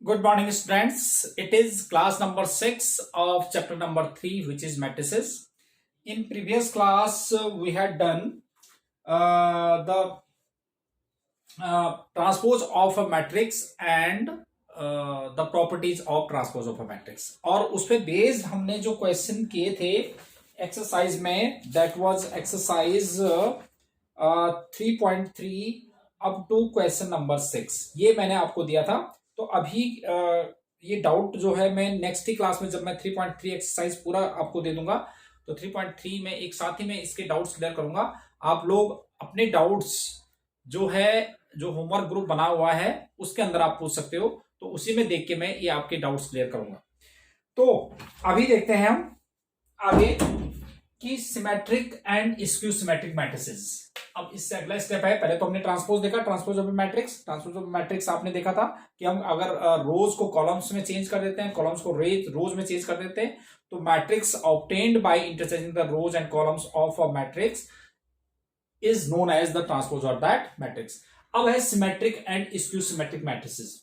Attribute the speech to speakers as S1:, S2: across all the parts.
S1: Good morning, students. It is class number 6 of chapter number 3, which is matrices. In previous class, we had done the transpose of a matrix and the properties of transpose of a matrix. और उस पे based हमने जो question किए थे exercise में, that was exercise 3.3 up to question number 6. ये मैंने आपको दिया था. तो अभी ये डाउट जो है मैं नेक्स्ट ही क्लास में जब मैं 3.3 एक्सरसाइज पूरा आपको दे दूंगा तो 3.3 में एक साथ ही मैं इसके डाउट्स क्लियर करूंगा. आप लोग अपने डाउट्स जो है जो होमवर्क ग्रुप बना हुआ है उसके अंदर आप पूछ सकते हो, तो उसी में देख के मैं ये आपके डाउट्स क्लियर करूंगा. तो अभी देखते हैं हम आगे कि symmetric and skew symmetric matrices. अब इससे अगला स्टेप है, पहले तो हमने ट्रांसपोज देखा, transpose of matrix. Transpose of matrix आपने देखा था कि हम अगर रोज को कॉलम्स में चेंज कर देते हैं, कॉलम्स को रोज में चेंज कर देते हैं, तो matrix obtained by interchanging the rows and columns of a matrix is known as the transpose of that matrix. अब है symmetric and skew symmetric matrices.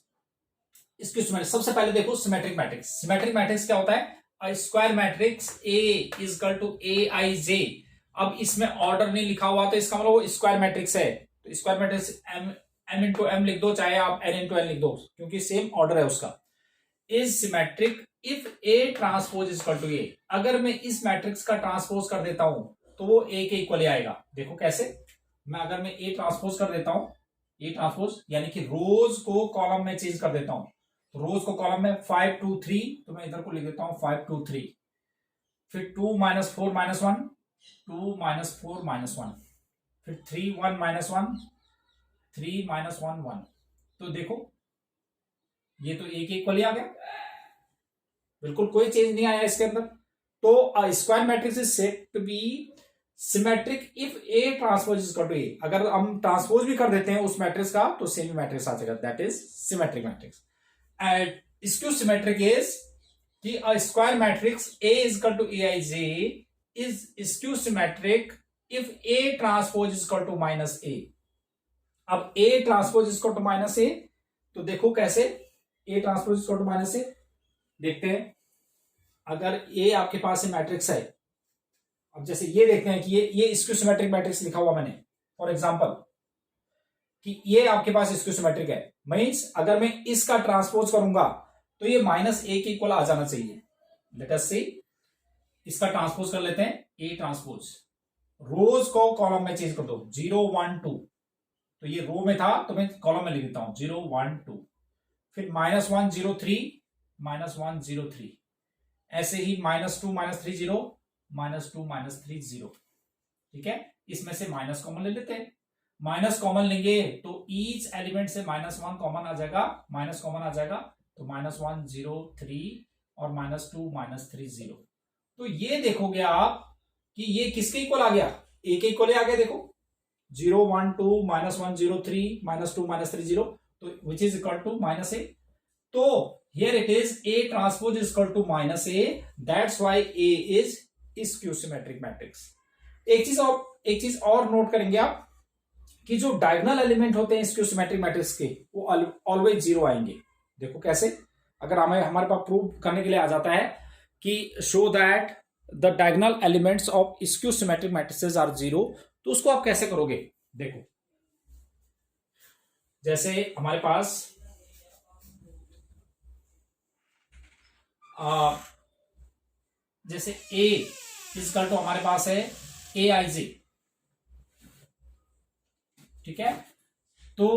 S1: Skew symmetric, सबसे पहले देखो सिमेट्रिक मैट्रिक्स. सिमेट्रिक मैट्रिक्स क्या होता है? A square matrix A is equal to Aij. अब इसमें ऑर्डर नहीं लिखा हुआ तो इसका मतलब वो स्क्वायर मैट्रिक्स है. तो square matrix m into m लिख दो, चाहे आप n इंटू एन लिख दो, क्योंकि सेम ऑर्डर है उसका. Is symmetric if A transpose is equal to A. अगर मैं इस मैट्रिक्स का ट्रांसपोज कर देता हूं तो वो A के इक्वल आएगा. देखो कैसे, अगर मैं A ट्रांसपोज कर देता हूं, A ट्रांसपोज यानी कि रोज को कॉलम में चेंज कर देता हूं. तो रोज को कॉलम में 5 2 3, तो मैं इधर को लिख देता हूं 5 2 3. फिर 2 - 4 - 1, 2 - 4 - 1, फिर 3 1 - 1, 3 - 1 1. तो देखो ये तो एक इक्वल आ गया, बिल्कुल कोई चेंज नहीं आया इसके अंदर. तो a square matrix is said to be symmetric if A transpose is equal to A. अगर हम ट्रांसपोज भी कर देते हैं उस मैट्रिक्स का तो सेम मैट्रिक्स आ जाएगा, that is symmetric matrix. And skew symmetric is कि a square matrix A is equal to Aij is skew symmetric if A transpose is equal to minus A. अब A transpose is equal to minus A, तो देखो कैसे A transpose is equal to minus A. देखते हैं, अगर A आपके पास matrix है, अब जैसे ये देखते हैं कि ये स्क्यू सिमेट्रिक मैट्रिक्स लिखा हुआ मैंने फॉर एग्जांपल कि ये आपके पास स्क्यू सिमेट्रिक है, मींस अगर मैं इसका ट्रांसपोज करूंगा तो ये -A के इक्वल आ जाना चाहिए. लेट अस सी, इसका ट्रांसपोज कर लेते हैं. A ट्रांसपोज रोज को कॉलम में चेंज कर दो, 0 1 2. तो ये रो में था तो मैं कॉलम में लिख देता हूं 0 1 2. फिर -1 0 3, -1 0 3. ऐसे ही -2 -3 0, -2 -3 0. ठीक है, इसमें से माइनस कॉमन ले लेते हैं. माइनस कॉमन लेंगे तो ईच एलिमेंट से -1 कॉमन आ जाएगा, माइनस कॉमन आ जाएगा. तो -1 0 3 और -2 -3 0. तो ये देखोगे आप कि ये किसके इक्वल आ गया? A के इक्वल आ गया. देखो 0 1 2 -1 0 3 -2 -3 0, तो which is equal to -A. तो here it is A transpose is equal to -A. That's why A is skew symmetric matrix. एक चीज और नोट करेंगे आप कि जो डायगोनल एलिमेंट होते हैं स्क्यू सिमेट्रिक मैट्रिक्स के, वो ऑलवेज 0 आएंगे. देखो कैसे, अगर हमारे पास प्रूव करने के लिए आ जाता है कि show that the diagonal elements of skew symmetric matrices are 0, तो उसको आप कैसे करोगे? देखो जैसे हमारे पास जैसे A इजकल तो हमारे पास है Aij. ठीक है, तो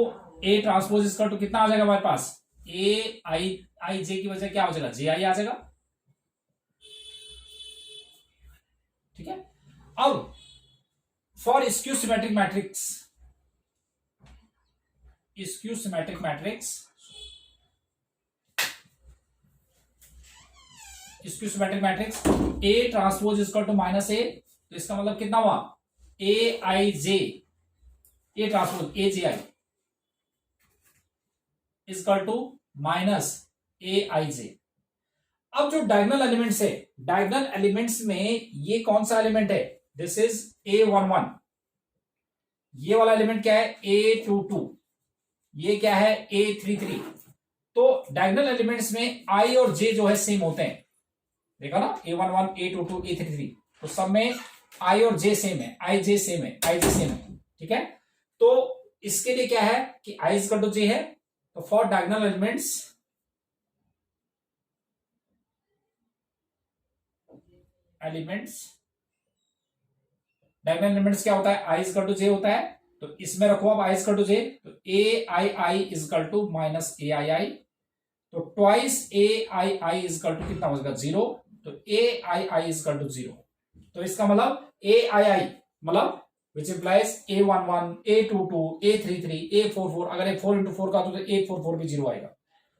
S1: A ट्रांसपोज इजकल टू कितना आ जाएगा हमारे पास? Aij की वजह क्या हो जाएगा? Ji आ जाएगा. ठीक है, अब for skew symmetric matrix, skew symmetric matrix, skew symmetric matrix A transpose is equal to -A. तो इसका मतलब कितना हुआ? Aij, A transpose Aji is equal to -Aij. अब जो डायगोनल एलिमेंट्स है, डायगोनल एलिमेंट्स में ये कौन सा एलिमेंट है? This is A11. ये वाला एलिमेंट क्या है? A22. ये क्या है? A33. तो डायगोनल एलिमेंट्स में आई और जे जो है सेम होते हैं, देखा ना, A11, A22, A33, तो सब में आई और जे सेम है, आई जे सेम है, आई जे सेम है, ठीक है। तो इसके लिए क्या है कि आई इक्वल टू जे है, तो for diagonal elements diagonal elements क्या होता है, आई इक्वल टू जे होता है। तो इसमें रखो अब आई इक्वल टू जे, तो A I I equal to minus A I I, तो twice A I I equal to कितना हो जाएगा, 0। तो A I I equal to 0, तो इसका मतलब ए आई आई मतलब which implies A11, A22, A33, A44, अगर ये 4 into 4 का तो A44 भी 0 आएगा।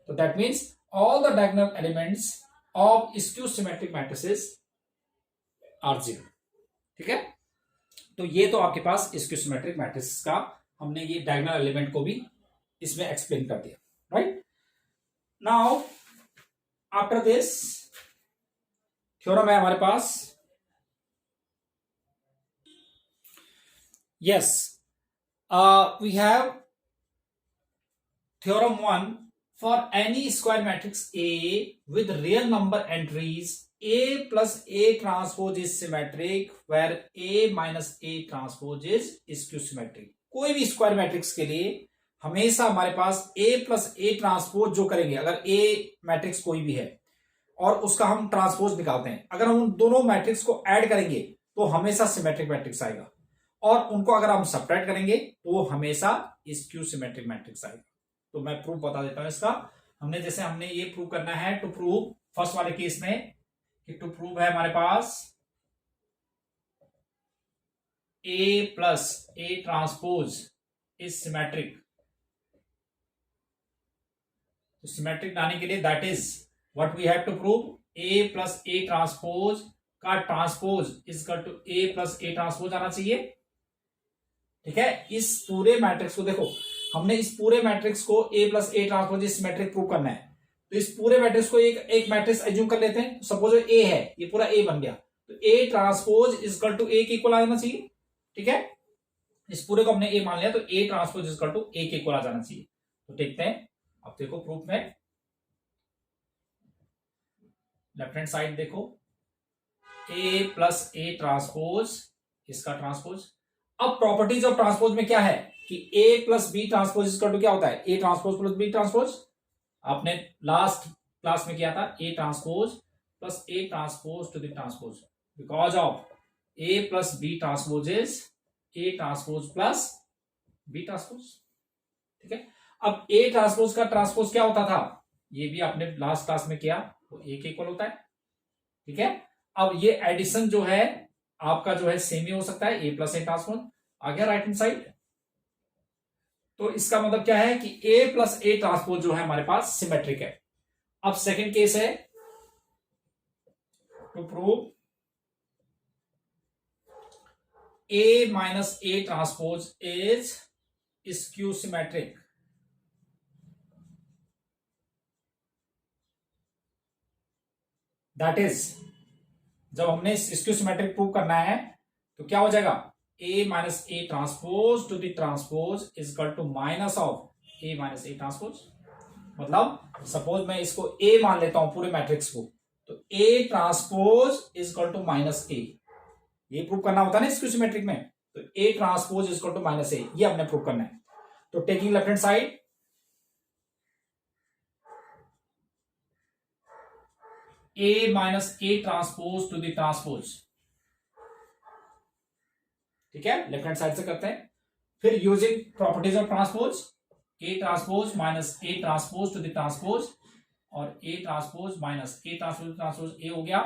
S1: तो that means all the diagonal elements of skew symmetric matrices are 0, ठीक है। तो ये तो आपके पास स्क्यू सिमेट्रिक मैट्रिक्स का हमने ये डायगोनल एलिमेंट को भी इसमें एक्सप्लेन कर दिया, right. Now after this theorem है हमारे पास, yes, we have theorem 1, for any square matrix A with real number entries, A plus A transpose is symmetric where A minus A transpose is skew symmetric। कोई भी square matrix के लिए हमेशा हमारे पास A plus A transpose जो करेंगे, अगर A मैट्रिक्स कोई भी है और उसका हम ट्रांसपोज निकालते हैं, अगर हम उन दोनों मैट्रिक्स को ऐड करेंगे तो हमेशा सिमेट्रिक मैट्रिक्स आएगा, और उनको अगर हम सब्ट्रैक्ट करेंगे तो वो हमेशा स्क्यू सिमेट्रिक मैट्रिक्स आएगा। तो मैं प्रूफ बता देता हूं इसका। हमने ये प्रूव करना है, टू प्रूव फर्स्ट वाले केस में कि टू प्रूव है हमारे पास A plus A transpose is symmetric. तो सिमेट्रिक लाने के लिए that is what we have to prove, A plus A transpose का transpose equal to A plus A transpose आना चाहिए, ठीक है। इस पूरे मैट्रिक्स को देखो, हमने इस पूरे मैट्रिक्स को A plus A transpose symmetric prove करना है। तो इस पूरे मैट्रिक्स को एक मैट्रिक्स एज्यूम कर लेते हैं, सपोज A है, ये पूरा A बन गया, तो A transpose equal to A के इक्वल आ जाना चाहिए, ठीक है। इस पूरे को हमने A मान लिया, तो A transpose equal to A के इक्वल आ जाना चाहिए। तो देखते हैं, अब देखो प्रूफ में लेफ्ट हैंड साइड देखो, A प्लस A ट्रांसपोज, इसका ट्रांसपोज। अब प्रॉपर्टीज ऑफ ट्रांसपोज में क्या है कि A plus B transpose equal to क्या होता है, A transpose plus B transpose. आपने लास्ट क्लास में किया था A transpose plus A transpose to the transpose, because of A plus B transpose is A transpose plus B transpose, ठीक है। अब A ट्रांसपोज का ट्रांसपोज क्या होता था, ये भी आपने लास्ट क्लास में किया, तो A के इक्वल होता है, ठीक है। अब ये एडिशन जो है आपका जो है सेम ही हो सकता है, A प्लस A ट्रांसपोज आ गया राइट हैंड साइड। तो इसका मतलब क्या है कि A प्लस A ट्रांसपोज जो है हमारे पास सिमेट्रिक है। अब सेकंड केस है, to prove A minus A transpose is skew symmetric. That is, जब हमने स्क्यू सिमेट्रिक प्रूव करना है तो क्या हो जाएगा, A minus A transpose to the transpose is equal to minus of A minus A transpose. मतलब सपोज मैं इसको A मान लेता हूं पूरे मैट्रिक्स को, तो A transpose is equal to minus A, ये प्रूव करना होता है ना स्क्यू सिमेट्रिक में, तो A transpose is equal to minus A, ये हमने प्रूव करना है। तो taking left hand side, A minus A transpose to the transpose, ठीक है, लेफ्ट हैंड साइड से करते हैं। फिर using properties of transpose, A transpose minus A transpose to the transpose, और A transpose minus A transpose transpose A हो गया,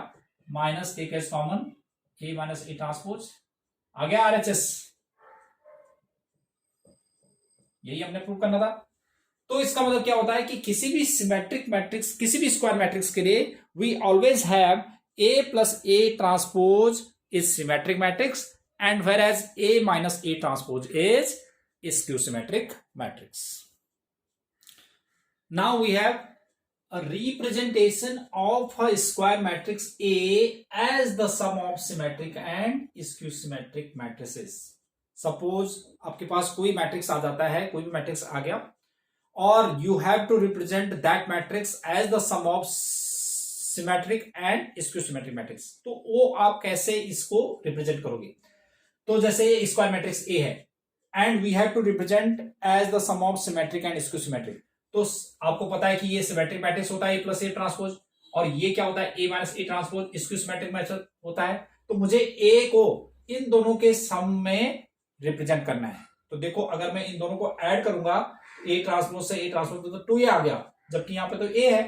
S1: minus take as common A minus A transpose आ गया RHS, यही हमने प्रूव करना था। तो इसका मतलब क्या होता है कि किसी भी सिमेट्रिक मैट्रिक्स, किसी भी स्क्वायर मैट्रिक्स के लिए we always have A plus A transpose is symmetric matrix, and whereas A minus A transpose is skew symmetric matrix. Now we have a representation of a square matrix A as the sum of symmetric and skew symmetric matrices. Suppose आपके पास कोई matrix आ जाता है, कोई भी matrix आ गया और you have to represent that matrix as the sum of symmetric and skew symmetric matrix. तो वो आप कैसे इसको रिप्रेजेंट करोगे? तो जैसे ये स्क्वायर मैट्रिक्स ए है and we have to represent as the sum of symmetric and skew symmetric. तो आपको पता है कि ये सिमेट्रिक मैट्रिक्स होता है ए प्लस ए ट्रांसपोज, और ये क्या होता है A minus A transpose skew symmetric matrix होता है। तो मुझे ए को इन दोनों के सम में रिप्रेजेंट करना है। तो देखो अगर मैं इन दोनों को ऐड करूंगा ए ट्रांसपोज से ए ट्रांसपोज तो 2 ए आ गया, जबकि यहां पे तो ए है।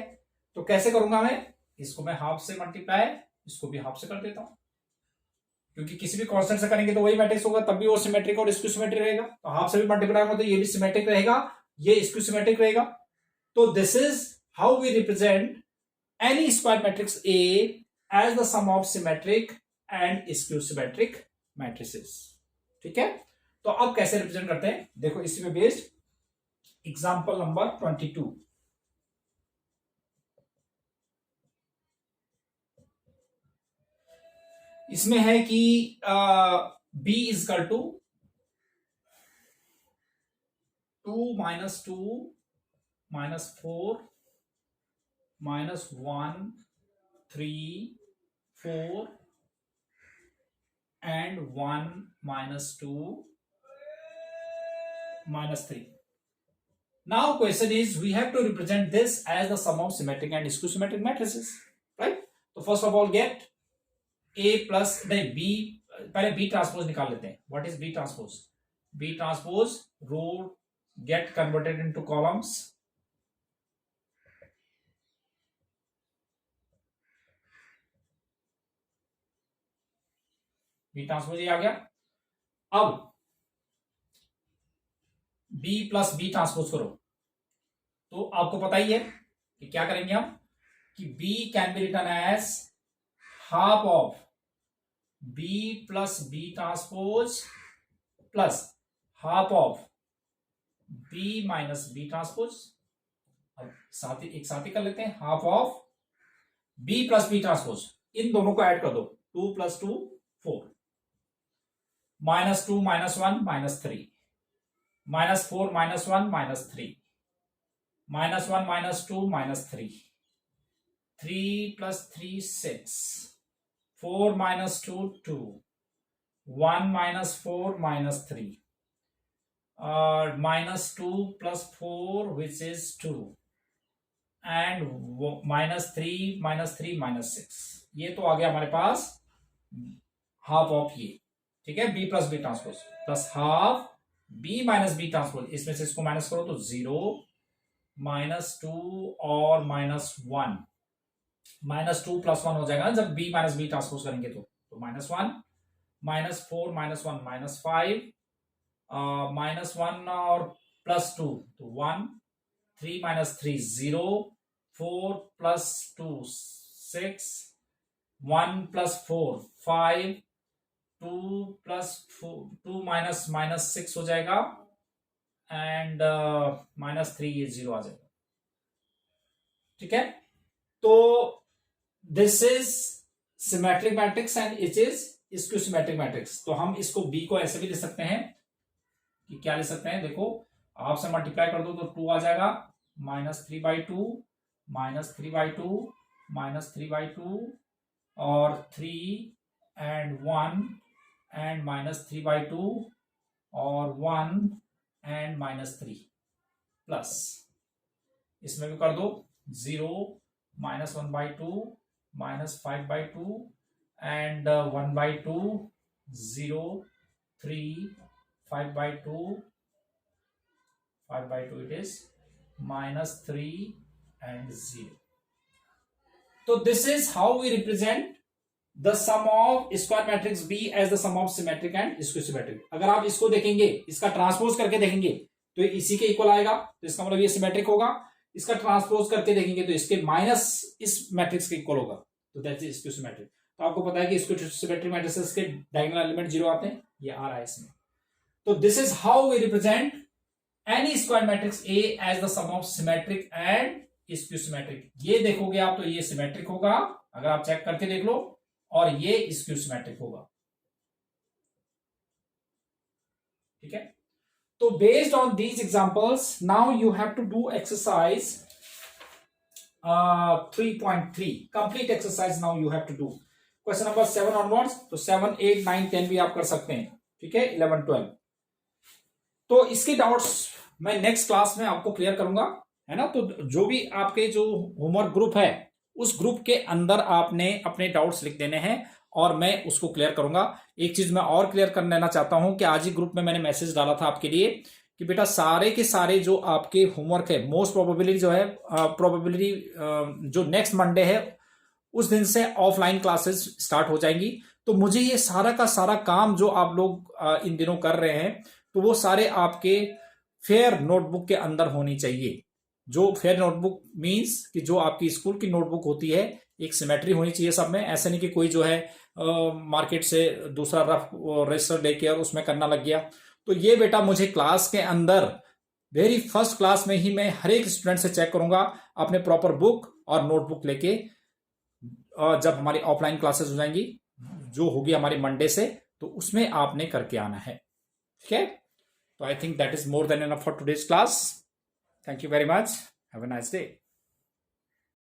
S1: तो कैसे करूंगा मैं? इसको मैं हाफ से मल्टीप्लाई, इसको भी हाफ से कर देता हूं, क्योंकि किसी भी कांस्टेंट से करेंगे तो वही मैट्रिक्स होगा, तब भी वो सिमेट्रिक और स्क्यू सिमेट्रिक रहेगा। तो हाफ से भी मल्टीप्लाई होगा तो ये भी सिमेट्रिक रहेगा, ये स्क्यू सिमेट्रिक रहेगा। तो this is how we represent any square matrix A as the sum of symmetric and skew symmetric matrices. ठीक है, तो अब कैसे रिप्रेजेंट करते हैं देखो इसी में बेस्ड एग्जांपल नंबर 22। इसमें है कि b is equal to 2 minus 2 minus 4 minus 1 3 4 and 1 minus 2 minus 3. Now question is we have to represent this as the sum of symmetric and skew symmetric matrices, right? So first of all get a plus नहीं b, पहले b transpose निकाल लेते हैं। What is b transpose? b transpose row get converted into columns, b transpose ये आ गया। अब b plus b transpose करो, तो आपको पता ही है कि क्या करेंगे हम कि b can be return as half of b plus b transpose plus half of b minus b transpose. अब साथ ही एक साथ ही कर लेते हैं, half of b plus b transpose, इन दोनों को ऐड कर दो, 2 plus 2 4 minus 2 minus 1 minus 3 minus 4 minus 1 minus 3 minus 1 minus 2 minus 3 3 plus 3 6 4 minus 2 2 1 minus 4 minus 3 minus 2 plus 4 which is 2 and minus 3 minus 6। ये तो आ गया हमारे पास हाफ ऑफ ये, ठीक है, b plus b transpose plus half b minus b transpose, इसमें से इसको माइनस करो तो 0 माइनस 2 और माइनस 1, माइनस 2 प्लस 1 हो जाएगा जब b माइनस b ट्रांसपोज करेंगे तो minus 1 minus 4 minus 1 minus 5 minus 1 और प्लस 2 तो 1 3 minus 3 0 4 plus 2 6 1 plus 4 5 2 plus 2 minus minus 6 हो जाएगा एंड माइनस 3 ये 0 आ जाएगा। ठीक है, तो this is symmetric matrix and it is skew symmetric matrix. तो हम इसको b को ऐसे भी लिख सकते हैं कि क्या लिख सकते हैं, देखो आप से मल्टीप्लाई कर दो तो 2 आ जाएगा, माइनस 3/2 माइनस 3/2 माइनस 3/2 और 3 एंड 1 एंड माइनस 3/2 और 1 एंड माइनस 3 प्लस इसमें भी कर दो 0 minus 1/2 minus 5/2 and 1/2 0 3 5/2 5/2 it is minus 3 and 0. So this is how we represent the sum of square matrix B as the sum of symmetric and skew symmetric. अगर आप इसको देखेंगे, इसका ट्रांसपोज करके देखेंगे तो इसी के इक्वल आएगा, तो इसका मतलब ये सिमेट्रिक होगा। इसका ट्रांसपोज करके देखेंगे तो इसके माइनस इस मैट्रिक्स के इक्वल होगा, तो दैट इज स्क्यू सिमेट्रिक। तो आपको पता है कि स्क्यू सिमेट्रिक मैट्रिसेस के डायगोनल एलिमेंट 0 आते हैं, ये आ रहा है इसमें। तो this is how we represent any square matrix A as the sum of symmetric and skew symmetric. ये देखोगे आप तो ये सिमेट्रिक होगा, अगर आप चेक करके देख लो, और ये स्क्यू सिमेट्रिक होगा। ठीक है, तो based on these examples now you have to do exercise 3.3 complete exercise now you have to do question number 7 onwards. तो 7, 8, 9, 10 भी आप कर सकते हैं, ठीक है, 11, 12। तो इसके डाउट्स मैं नेक्स्ट क्लास में आपको क्लियर करूंगा, है ना। तो जो भी आपके जो होमवर्क ग्रुप है उस ग्रुप के अंदर आपने अपने डाउट्स लिख देने हैं और मैं उसको क्लियर करूंगा। एक चीज मैं और क्लियर कर लेना चाहता हूं कि आज ही ग्रुप में मैंने मैसेज डाला था आपके लिए कि बेटा सारे के सारे जो आपके होमवर्क है मोस्ट प्रोबेबिलिटी जो है प्रोबेबिलिटी जो नेक्स्ट मंडे है उस दिन से ऑफलाइन क्लासेस स्टार्ट हो जाएंगी। तो मुझे ये सारा का सारा काम जो आप लोग इन दिनों कर रहे हैं तो वो सारे आपके फेयर नोटबुक के अंदर होनी चाहिए। जो फेयर नोटबुक मींस कि जो आपकी स्कूल की नोटबुक होती है एक सिमेट्री होनी चाहिए सब में। ऐसे नहीं कि कोई जो है मार्केट से दूसरा रफ रजिस्टर लेके और उसमें करना लग गया। तो ये बेटा मुझे क्लास के अंदर वेरी फर्स्ट क्लास में ही मैं हर एक स्टूडेंट से चेक करूंगा अपने प्रॉपर बुक और नोटबुक लेके जब हमारी ऑफलाइन क्लासेस हो जाएंगी जो होगी हमारी मंडे से, तो उसमें आपने करके आना है, ठीक है। तो I think that is more than enough for today's class. Thank you very much, have a nice day.